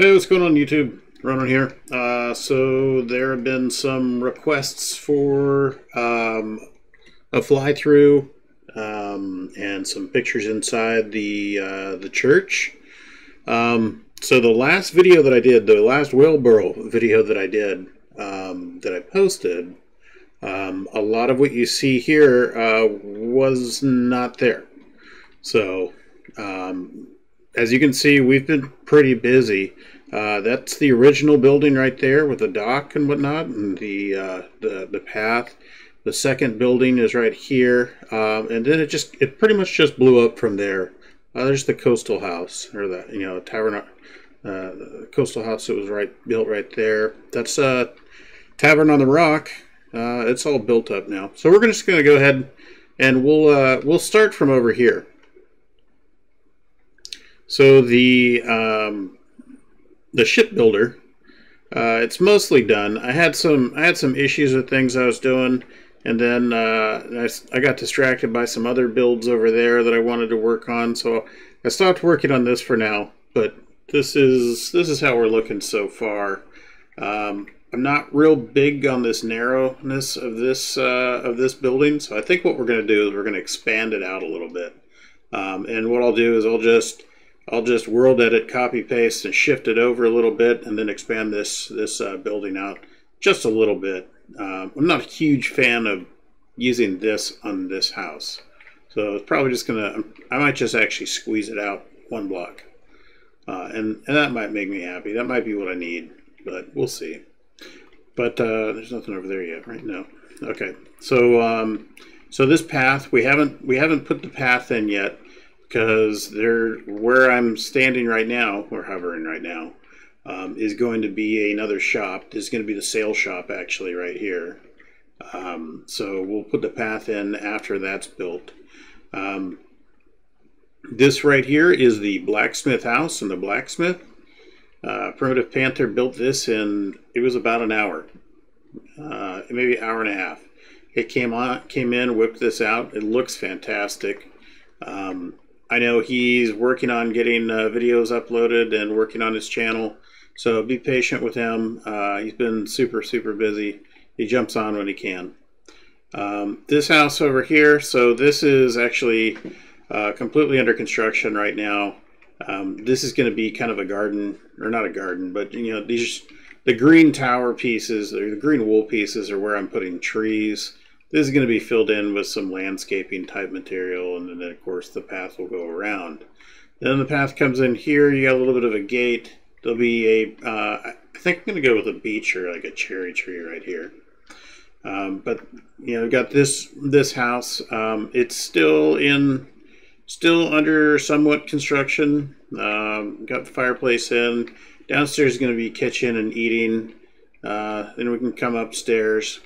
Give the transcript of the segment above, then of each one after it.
Hey, what's going on YouTube? Ronan here. So there have been some requests for a fly-through and some pictures inside the church. So the last video that I did, the last WhaleBorough video that I did, that I posted, a lot of what you see here was not there. So as you can see, we've been pretty busy. That's the original building right there with the dock and whatnot, and the path. The second building is right here, and then it pretty much just blew up from there. There's the coastal house, or the tavern, the coastal house that was built right there. That's Tavern on the Rock. It's all built up now, so we're just going to go ahead and we'll start from over here. So the shipbuilder, it's mostly done. I had some issues with things I was doing, and then I got distracted by some other builds over there that I wanted to work on. So I stopped working on this for now. But this is how we're looking so far. I'm not real big on this narrowness of this building, so I think what we're going to do is we're going to expand it out a little bit. And what I'll do is I'll just world edit, copy paste, and shift it over a little bit, and then expand this building out just a little bit. I'm not a huge fan of using this on this house, so it's probably just I might just actually squeeze it out one block, and that might make me happy. That might be what I need, but we'll see. But there's nothing over there yet, right? No. Okay. So so this path, we haven't put the path in yet, because where I'm standing right now, or hovering right now, is going to be another shop. This is going to be the sail shop, actually, right here. So we'll put the path in after that's built. This right here is the blacksmith house and the blacksmith. Primitive Panther built this it was about an hour, maybe an hour and a half. It came in, whipped this out. It looks fantastic. I know he's working on getting videos uploaded and working on his channel, so be patient with him. He's been super busy. He jumps on when he can. This house over here, so this is actually completely under construction right now. This is going to be kind of a garden, or not a garden, but the green tower pieces, or the green wool pieces, are where I'm putting trees. This is going to be filled in with some landscaping type material, and then of course the path will go around. Then the path comes in here. You got a little bit of a gate. There'll be I think I'm going to go with a beech or like a cherry tree right here. But we've got this house. It's still under somewhat construction. Got the fireplace in. Downstairs is going to be kitchen and eating. Then we can come upstairs.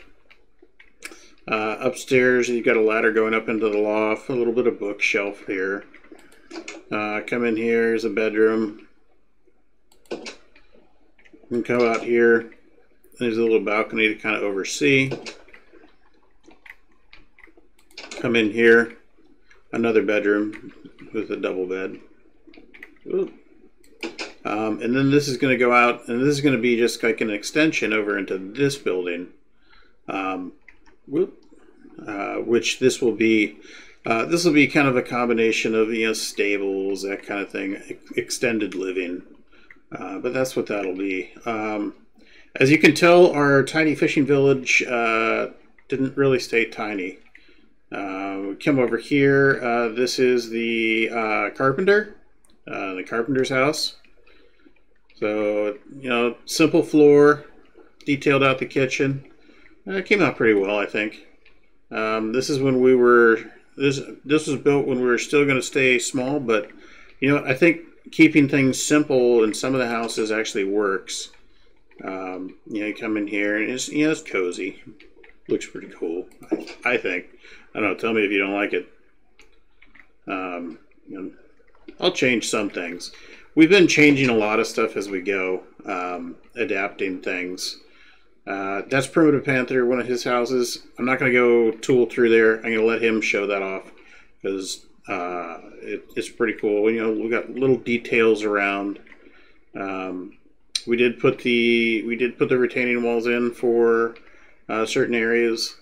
Upstairs, you've got a ladder going up into the loft, a little bit of bookshelf here. Come in here, here's a bedroom. And come out here, there's a little balcony to kind of oversee. Come in here, another bedroom with a double bed. And then this is going to go out, and this is going to be just like an extension over into this building. Which this will be kind of a combination of stables, that kind of thing, extended living, but that's what that'll be. As you can tell, our tiny fishing village didn't really stay tiny. We come over here. This is the the carpenter's house. So simple floor, detailed out the kitchen. It came out pretty well, I think. This is when this was built when we were still going to stay small, but I think keeping things simple in some of the houses actually works. You come in here and it's cozy. Looks pretty cool, I think. I don't know, tell me if you don't like it. I'll change some things. We've been changing a lot of stuff as we go, adapting things. That's Primitive Panther, one of his houses. I'm not going to go tool through there. I'm going to let him show that off, because it's pretty cool. We've got little details around we did put the retaining walls in for certain areas.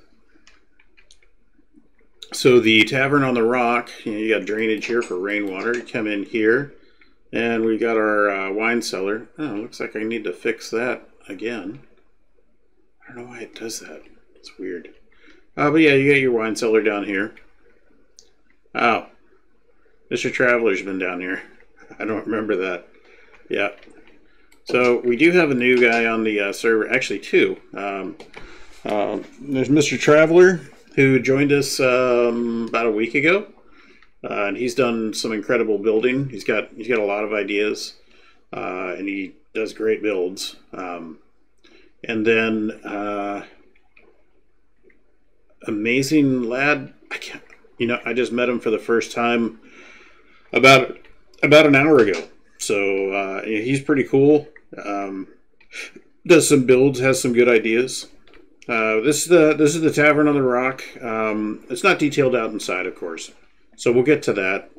So the tavern on the rock, you got drainage here for rainwater. You come in here, and we got our wine cellar. Oh, looks like I need to fix that again. I don't know why it does that. It's weird. But yeah, you got your wine cellar down here. Oh, Mr. Traveler's been down here. I don't remember that. Yeah. So we do have a new guy on the server. Actually, two. There's Mr. Traveler, who joined us about a week ago, and he's done some incredible building. He's got a lot of ideas, and he does great builds. And then Amazing Lad, I just met him for the first time about an hour ago. So he's pretty cool. Does some builds, has some good ideas. This is the tavern on the rock. It's not detailed out inside, of course, so we'll get to that.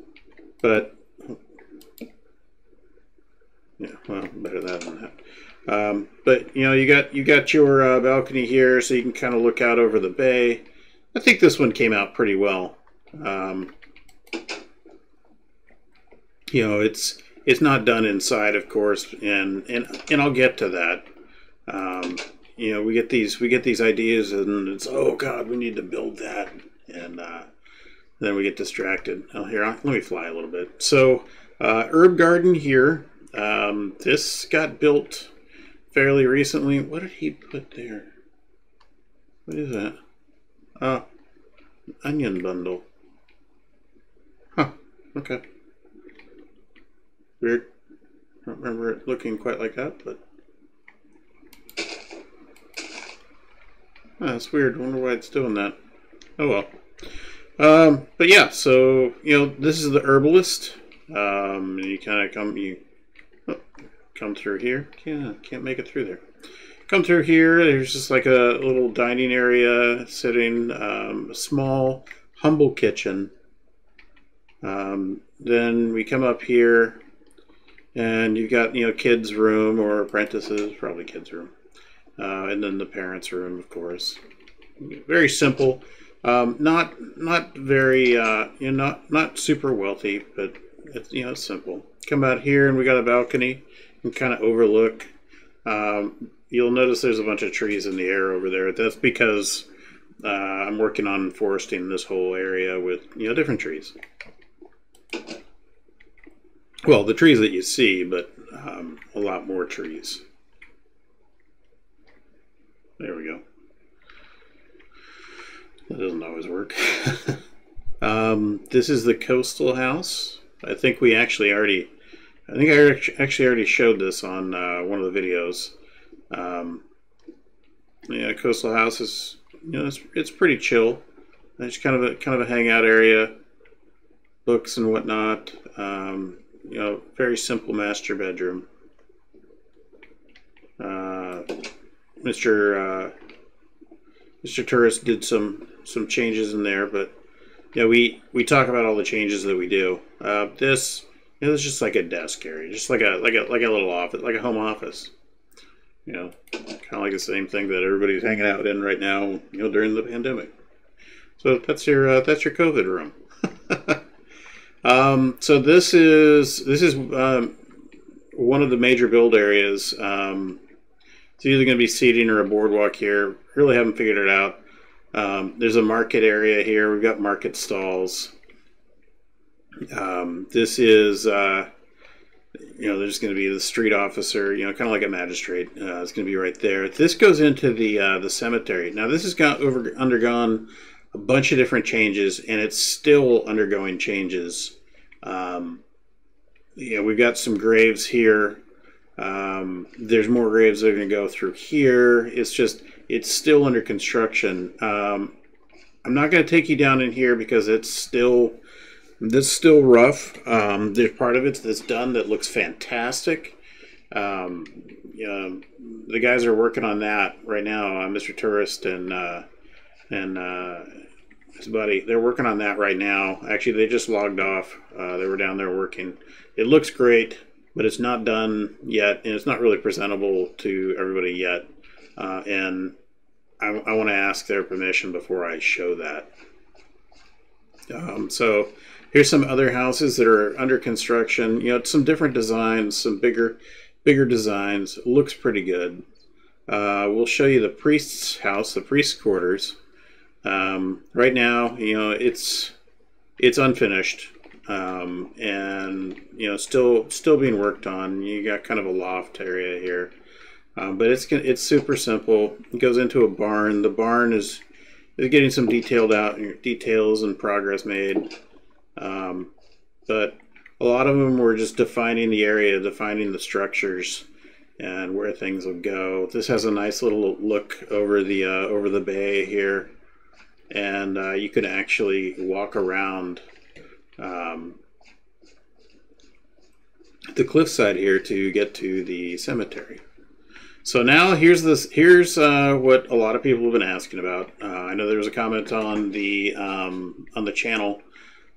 But yeah, well, better that than that. But you got your balcony here, so you can kind of look out over the bay. I think this one came out pretty well. It's not done inside, of course, and I'll get to that. We get these ideas, and it's, oh God, we need to build that, and then we get distracted. Oh, here, let me fly a little bit. So, herb garden here. This got built fairly recently. What did he put there? What is that? Oh, onion bundle. Huh. Okay. Weird. I don't remember it looking quite like that, but that's weird. I wonder why it's doing that. Oh well. But yeah, so this is the herbalist. And you kind of come through here. Yeah, can't make it through there. Come through here. There's just like a little dining area, sitting, a small, humble kitchen. Then we come up here, and you've got kids' room or apprentices, probably kids' room. And then the parents' room, of course. Very simple, not very, not super wealthy, but it's simple. Come out here, and we got a balcony and kind of overlook. You'll notice there's a bunch of trees in the air over there. That's because I'm working on foresting this whole area with different trees. Well, the trees that you see, but a lot more trees. There we go. That doesn't always work. This is the coastal house. I think I actually already showed this on one of the videos. Yeah, coastal house is it's pretty chill. It's kind of a hangout area, books and whatnot. Very simple master bedroom. Mr. Tourist did some changes in there, but we talk about all the changes that we do. This is just like a desk area, just like a little office, like a home office. Kind of like the same thing that everybody's hanging out in right now, during the pandemic. So that's your COVID room. So this is one of the major build areas. It's either going to be seating or a boardwalk here. Really haven't figured it out. There's a market area here. We've got market stalls. This is, there's going to be the street officer, kind of like a magistrate. It's going to be right there. This goes into the cemetery. Now, this has undergone a bunch of different changes, and it's still undergoing changes. We've got some graves here. There's more graves that are going to go through here. It's still under construction. I'm not going to take you down in here because it's still rough. There's part of it that's done that looks fantastic. The guys are working on that right now. Mr. Tourist and his buddy, they're working on that right now. Actually, they just logged off. They were down there working. It looks great. but it's not done yet, and it's not really presentable to everybody yet. And I want to ask their permission before I show that. So here's some other houses that are under construction. You know, some different designs, some bigger designs. It looks pretty good. We'll show you the priest's house, the priest's quarters. Right now, you know, it's unfinished, and you know, still being worked on. You got kind of a loft area here, but it's super simple. It goes into a barn. The barn is getting some details and progress made, but a lot of them were just defining the area, defining the structures, and where things will go. This has a nice little look over the bay here, and you could actually walk around the cliffside here to get to the cemetery. So now here's what a lot of people have been asking about. I know there was a comment on the channel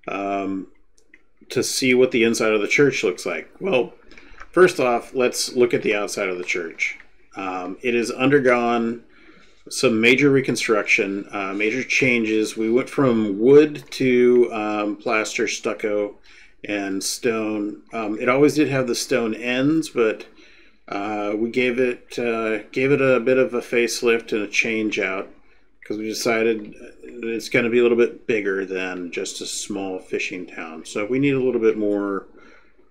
to see what the inside of the church looks like. Well, first off, let's look at the outside of the church. It has undergone some major reconstruction, major changes. We went from wood to plaster, stucco, and stone. It always did have the stone ends, but we gave it a bit of a facelift and a change out, because we decided it's going to be a little bit bigger than just a small fishing town. So we need a little bit more,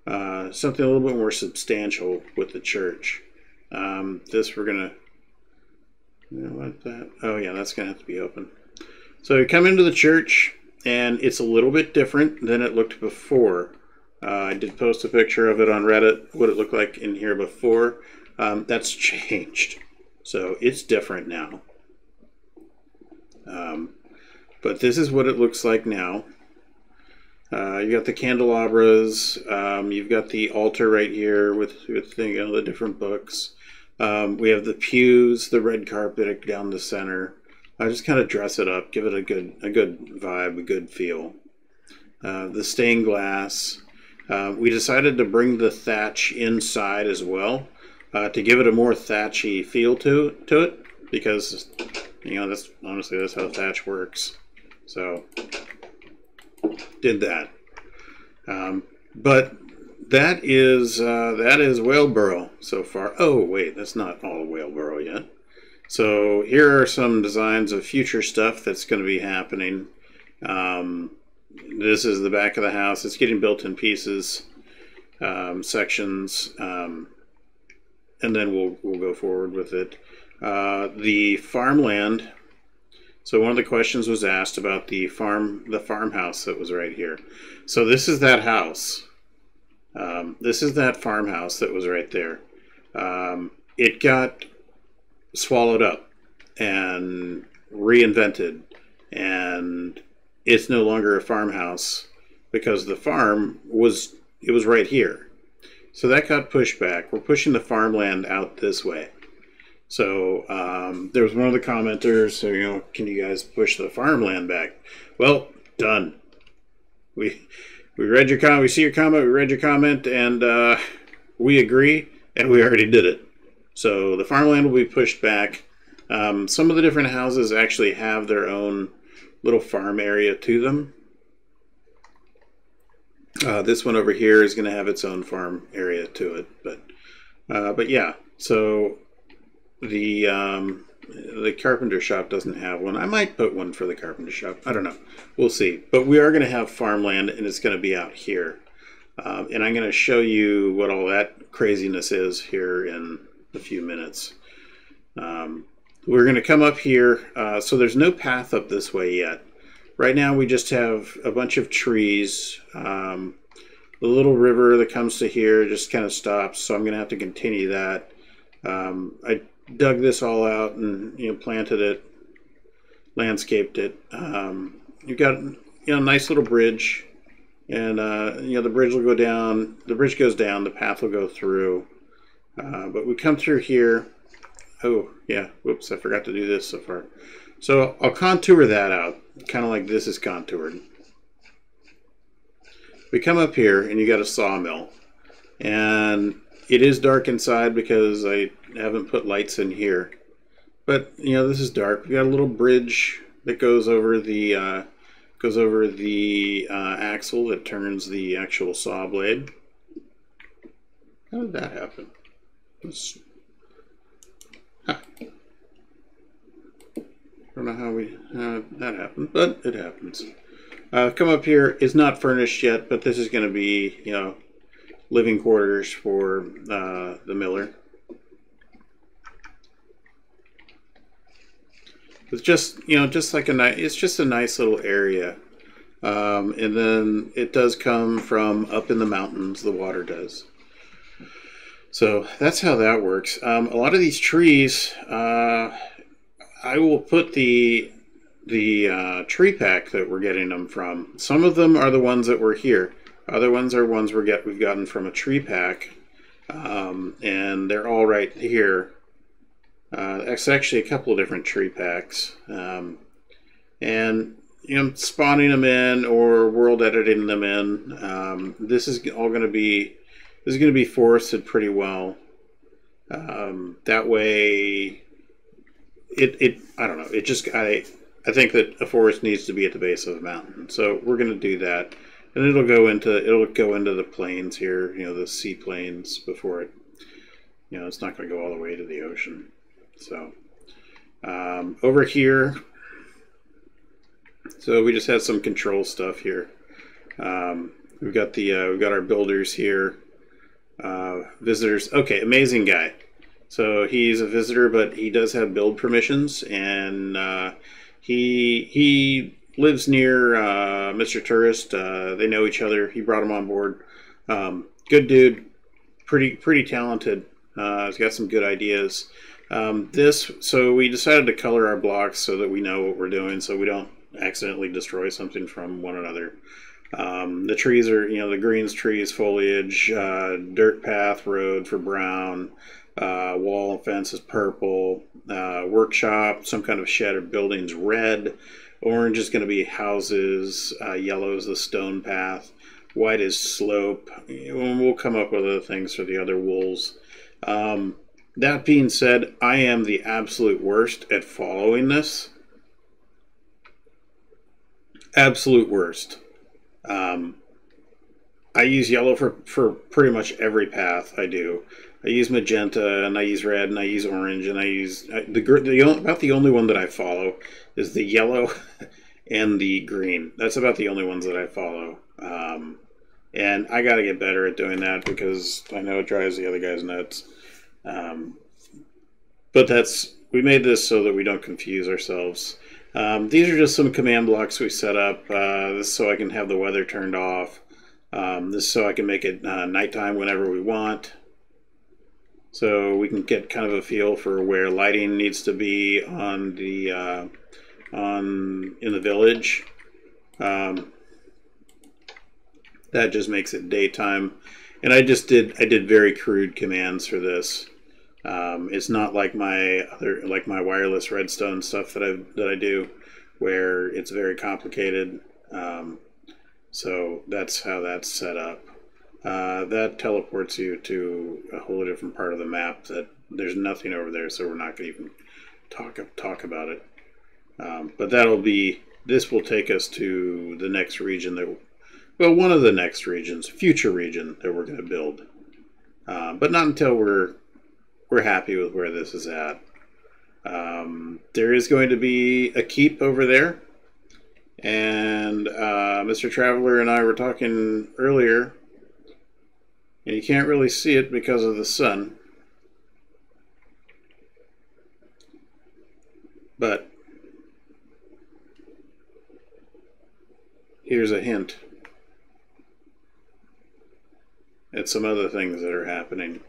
something a little bit more substantial with the church. This we're going to, you know what that, oh yeah, that's going to have to be open. So you come into the church, and it's a little bit different than it looked before. I did post a picture of it on Reddit, what it looked like in here before. That's changed. So it's different now. But this is what it looks like now. You got the candelabras. You've got the altar right here with the different books. We have the pews, the red carpet down the center. I just kind of dress it up, give it a good vibe, a good feel. The stained glass. We decided to bring the thatch inside as well, to give it a more thatchy feel to it, because you know, that's how thatch works. So did that. But that is WhaleBorough so far. Oh wait, that's not all WhaleBorough yet. So here are some designs of future stuff that's going to be happening. This is the back of the house. It's getting built in pieces, sections, and then we'll go forward with it. The farmland. So one of the questions was asked about the farmhouse that was right here. So this is that house. This is that farmhouse that was right there. It got swallowed up and reinvented, and it's no longer a farmhouse because the farm was right here. So that got pushed back. We're pushing the farmland out this way. So there was one of the commenters, so, you know, can you guys push the farmland back? Well, done. We read your comment. We see your comment. We read your comment, and we agree, and we already did it. So the farmland will be pushed back. Some of the different houses actually have their own little farm area to them. This one over here is going to have its own farm area to it, but yeah. So the carpenter shop doesn't have one. I might put one for the carpenter shop. I don't know. We'll see. But we are going to have farmland, and it's going to be out here. And I'm going to show you what all that craziness is here in a few minutes. We're going to come up here. So there's no path up this way yet. Right now we just have a bunch of trees. The little river that comes to here just kind of stops, so I'm going to have to continue that. I dug this all out and, you know, planted it, landscaped it. You've got, you know, a nice little bridge, and you know, the bridge will go down. The bridge goes down. The path will go through. But we come through here. Oh yeah, whoops! I forgot to do this so far. So I'll contour that out, kind of like this is contoured. We come up here, and you got a sawmill. And it is dark inside because I haven't put lights in here. But you know, this is dark. We got a little bridge that goes over the axle that turns the actual saw blade. How did that happen? Huh. I don't know how that happened, but it happens. Come up here. It's not furnished yet, but this is going to be, you know, living quarters for the miller. It's just, you know, just like it's just a nice little area. And then it does come from up in the mountains, the water does. So that's how that works. A lot of these trees, I will put the tree pack that we're getting them from. Some of them are the ones that were here. Other ones are ones we've gotten from a tree pack. And they're all right here. It's actually a couple of different tree packs. And you know, spawning them in or world editing them in. This is all going to be forested pretty well. That way, I don't know. It just I think that a forest needs to be at the base of the mountain, so we're going to do that, and it'll go into the plains here. You know, the sea plains before it. You know, it's not going to go all the way to the ocean. So over here. So we just had some control stuff here. We've got our builders here. Visitors. Okay, amazing guy. So he's a visitor, but he does have build permissions, and he lives near Mr. Tourist. They know each other. He brought him on board. Good dude. Pretty talented. He's got some good ideas. So we decided to color our blocks so that we know what we're doing, so we don't accidentally destroy something from one another. The trees are, you know, the greens, trees, foliage, dirt path, road for brown, wall and fence is purple, workshop, some kind of shed or buildings red, orange is going to be houses, yellow is the stone path, white is slope, and we'll come up with other things for the other wools. That being said, I am the absolute worst at following this. Absolute worst. I use yellow for pretty much every path I do. I use magenta, and I use red, and I use orange, and I use about the only one that I follow is the yellow and the green. That's about the only ones that I follow. And I got to get better at doing that because I know it drives the other guys nuts. But we made this so that we don't confuse ourselves. These are just some command blocks we set up. This is so I can have the weather turned off. This is so I can make it nighttime whenever we want. So we can get kind of a feel for where lighting needs to be on the in the village. That just makes it daytime. And I did very crude commands for this. It's not like my wireless redstone stuff that I do, where it's very complicated. So that's how that's set up. That teleports you to a whole different part of the map that there's nothing over there, so we're not going to even talk about it. But this will take us to the next region one of the next regions, future region that we're going to build. But not until we're happy with where this is at. There is going to be a keep over there. And Mr. Traveler and I were talking earlier. And you can't really see it because of the sun. But here's a hint at some other things that are happening.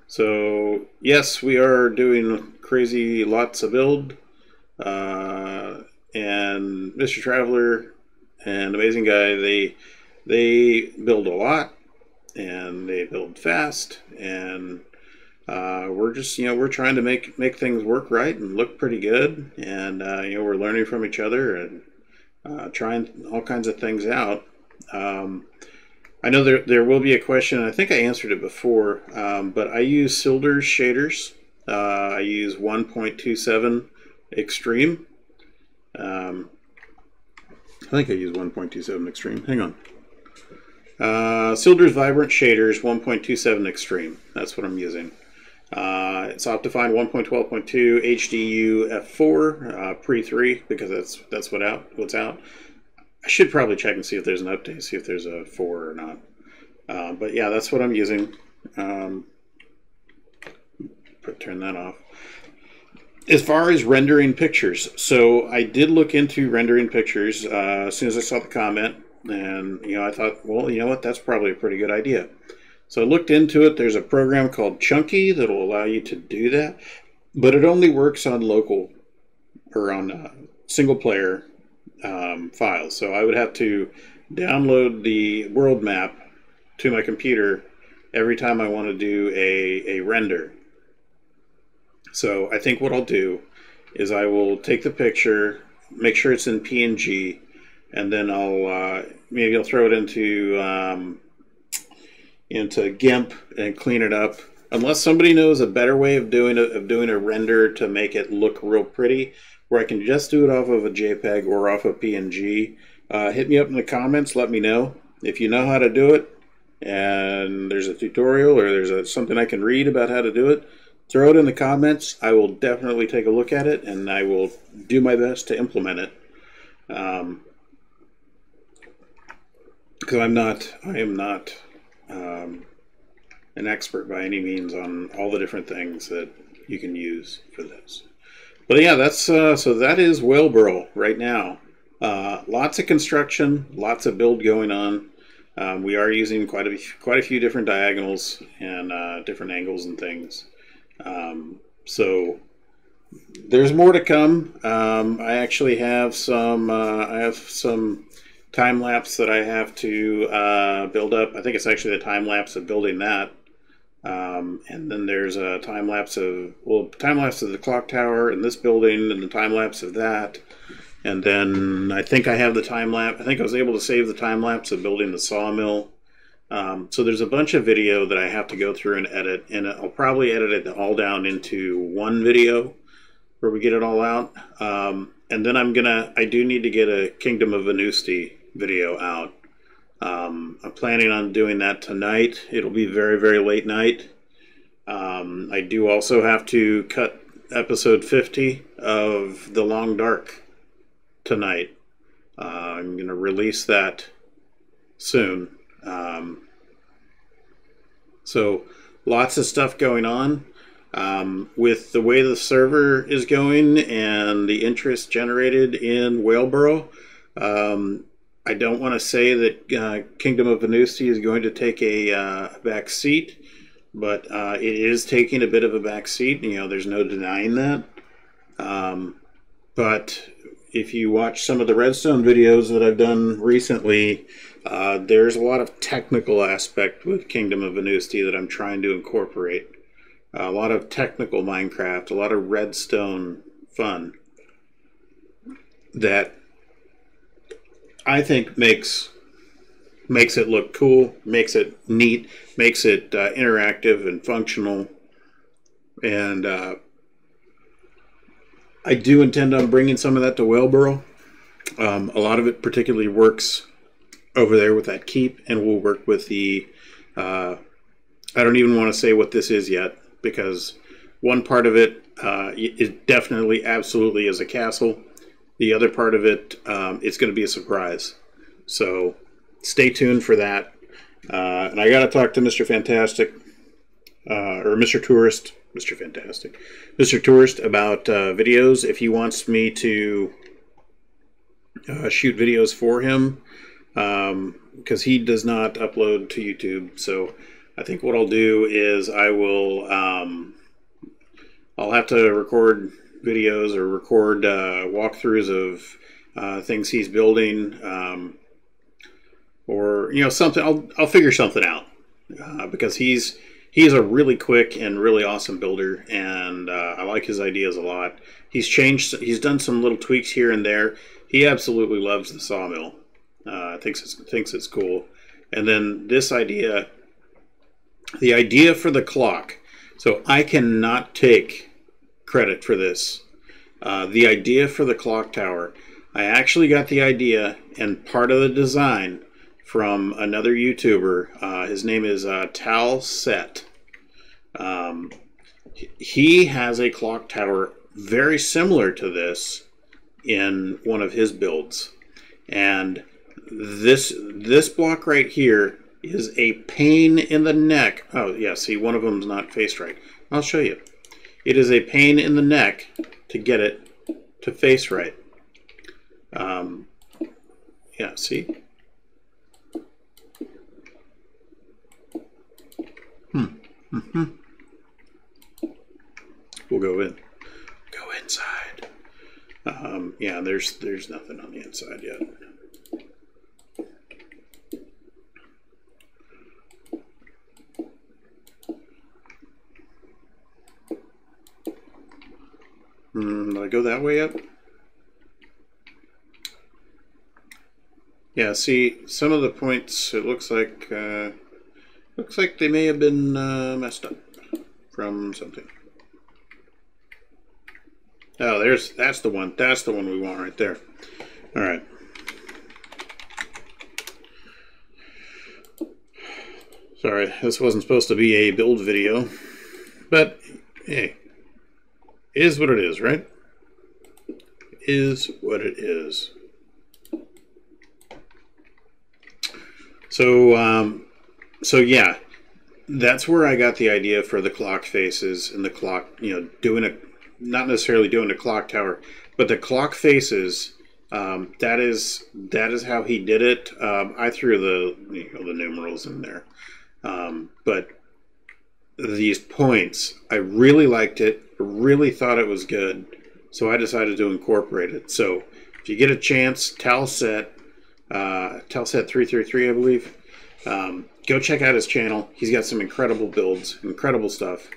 So, yes, we are doing crazy lots of build. And Mr. Traveler and Amazing Guy, they build a lot. And they build fast. And we're just, we're trying to make things work right and look pretty good. And, we're learning from each other and trying all kinds of things out. I know there will be a question. I think I answered it before, but I use Sildurs shaders. I use 1.27 Extreme. I think I use 1.27 Extreme. Hang on. Sildurs Vibrant Shaders 1.27 Extreme. That's what I'm using. It's Optifine 1.12.2 HDU F4 pre-3 because that's what's out. I should probably check and see if there's an update, see if there's a 4 or not. But yeah, that's what I'm using. Turn that off. As far as rendering pictures, so I did look into rendering pictures as soon as I saw the comment, and I thought, well, you know what, that's probably a pretty good idea. So I looked into it. There's a program called Chunky that will allow you to do that, but it only works on local or on single player files. So I would have to download the world map to my computer every time I want to do a render. So I think what I'll do is I will take the picture, make sure it's in PNG, and then maybe I'll throw it into GIMP and clean it up. Unless somebody knows a better way of doing a render to make it look real pretty, where I can just do it off of a JPEG or off of PNG, hit me up in the comments. Let me know if you know how to do it, and there's a tutorial or there's something I can read about how to do it. Throw it in the comments. I will definitely take a look at it, and I will do my best to implement it. Because I am not an expert by any means on all the different things that you can use for this. But yeah, that's so that is WhaleBorough right now. Lots of construction, lots of build going on. We are using quite a few different diagonals and different angles and things. So there's more to come. I actually have some time lapse that I have to build up. I think it's actually the time lapse of building that. And then there's a time lapse of the clock tower in this building, and the time lapse of that. And then I think I have the time lapse. I think I was able to save the time lapse of building the sawmill. So there's a bunch of video that I have to go through and edit, and I'll probably edit it all down into one video where we get it all out. And then I do need to get a Kingdom of Venusti video out. I'm planning on doing that tonight. It'll be very, very late night. I do also have to cut episode 50 of The Long Dark tonight. I'm going to release that soon. So lots of stuff going on. With the way the server is going and the interest generated in WhaleBorough, I don't want to say that Kingdom of Venusti is going to take a back seat, but it is taking a bit of a back seat. There's no denying that. But if you watch some of the Redstone videos that I've done recently, there's a lot of technical aspect with Kingdom of Venusti that I'm trying to incorporate. A lot of technical Minecraft, a lot of Redstone fun that I think makes it look cool, makes it neat, makes it interactive and functional. And I do intend on bringing some of that to WhaleBorough. A lot of it particularly works over there with that keep, and we'll work with the I don't even want to say what this is yet, because one part of it is definitely absolutely is a castle. The other part of it, it's going to be a surprise. So stay tuned for that. And I got to talk to Mr. Fantastic, or Mr. Tourist, Mr. Fantastic, Mr. Tourist about videos. If he wants me to shoot videos for him, because he does not upload to YouTube. So I think what I'll do is I'll have to record videos or record walkthroughs of things he's building, or something. I'll figure something out, because he's a really quick and really awesome builder, and I like his ideas a lot. He's done some little tweaks here and there. He absolutely loves the sawmill. Thinks it's cool, And then this idea, the idea for the clock. So I cannot take credit for this. The idea for the clock tower, I actually got the idea and part of the design from another YouTuber. His name is Tal Set. He has a clock tower very similar to this in one of his builds. And this block right here is a pain in the neck. Oh, yeah, see, one of them's not faced right. I'll show you. It is a pain in the neck to get it to face right. Yeah, see? We'll go in. Go inside. Yeah, there's nothing on the inside yet. Did I go that way up? Yeah, see, some of the points, it looks like they may have been messed up from something. Oh, that's the one. That's the one we want right there. All right. Sorry, this wasn't supposed to be a build video, but hey, it is what it is, right? It is what it is. So yeah, that's where I got the idea for the clock faces and the clock, not necessarily doing a clock tower, but the clock faces. That is how he did it. I threw the numerals in there, but these points, I really liked it. Really thought it was good, so I decided to incorporate it. So if you get a chance, Talset 333, I believe. Go check out his channel. He's got some incredible builds, incredible stuff.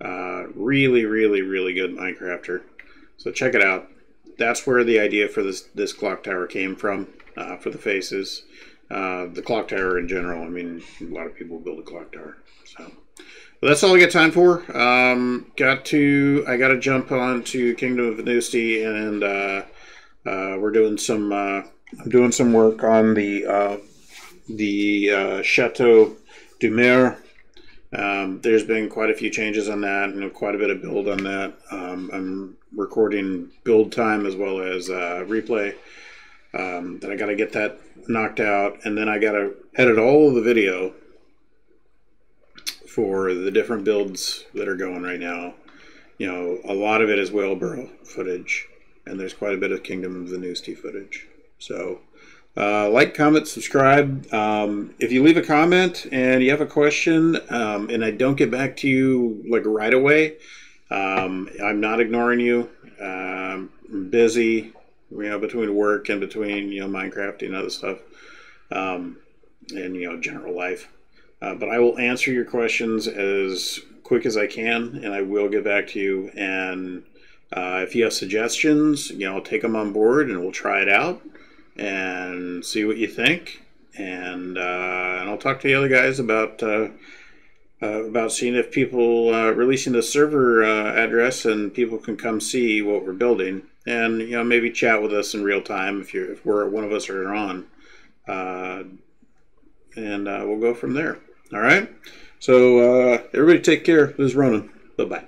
Really, really, really good Minecrafter. So check it out. That's where the idea for this clock tower came from, for the faces. The clock tower in general. I mean, a lot of people build a clock tower. So well, that's all I got time for. I got to jump on to Kingdom of Venusti, and we're doing some. I'm doing some work on the Chateau du Mer. There's been quite a few changes on that, and quite a bit of build on that. I'm recording build time as well as replay. Then I got to get that knocked out, and then I got to edit all of the video for the different builds that are going right now. A lot of it is WhaleBorough footage, and there's quite a bit of Kingdom of Venusti footage. So like, comment, subscribe. If you leave a comment and you have a question, and I don't get back to you like right away, I'm not ignoring you. I'm busy, between work and between Minecraft and other stuff, and general life. But I will answer your questions as quick as I can, and I will get back to you. And if you have suggestions, I'll take them on board, and we'll try it out and see what you think. And I'll talk to the other guys about seeing if people releasing the server address, and people can come see what we're building, and maybe chat with us in real time if one of us are on, and we'll go from there. All right. So everybody take care. This is Ronan. Bye bye.